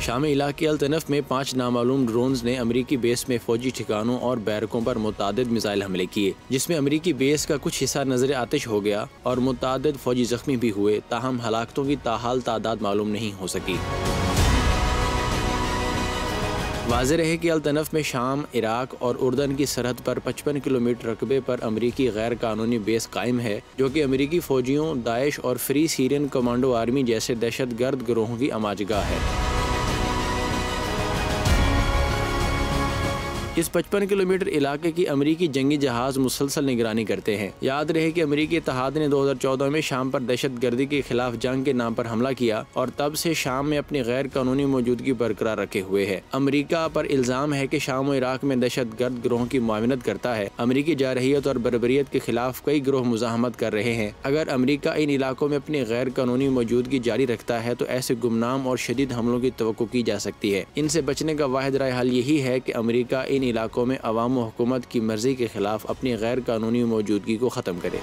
शामी इलाके अल तनफ में 5 नामालूम ड्रोन्स ने अमरीकी बेस में फौजी ठिकानों और बैरकों पर मुतादिद मिसाइल हमले किए, जिसमें अमरीकी बेस का कुछ हिस्सा नजर आतिश हो गया और मुतादिद फौजी जख्मी भी हुए। ताहम हलाकतों की ताहाल तादाद मालूम नहीं हो सकी। वाज़ेह रहे कि अल तनफ में शाम, इराक और उर्दन की सरहद पर 55 किलोमीटर रकबे पर अमरीकी गैर कानूनी बेस कायम है, जो कि अमरीकी फ़ौजियों, दाइश और फ्री सीरियन कमांडो आर्मी जैसे दहशत गर्द गिरोहों की अमाजगाह है। इस 55 किलोमीटर इलाके की अमरीकी जंगी जहाज़ मुसलसल निगरानी करते हैं। याद रहे कि अमरीकी इत्तेहाद ने 2014 में शाम पर दहशत गर्दी के खिलाफ जंग के नाम पर हमला किया और तब से शाम में अपनी गैर कानूनी मौजूदगी बरकरार रखे हुए है। अमरीका पर इल्ज़ाम है कि शाम और इराक में दहशत गर्द गिरोहों की मुआविनत करता है। अमरीकी जारहियत और बर्बरियत के खिलाफ कई गिरोह मुज़ाहमत कर रहे हैं। अगर अमरीका इन इलाकों में अपनी गैर कानूनी मौजूदगी जारी रखता है तो ऐसे गुमनाम और शदीद हमलों की तवक्को की जा सकती है। इनसे बचने का वाहिद राय हल यही है कि अमरीका इन इलाकों में अवाम व हुकूमत की मर्जी के खिलाफ अपनी गैर कानूनी मौजूदगी को ख़त्म करे।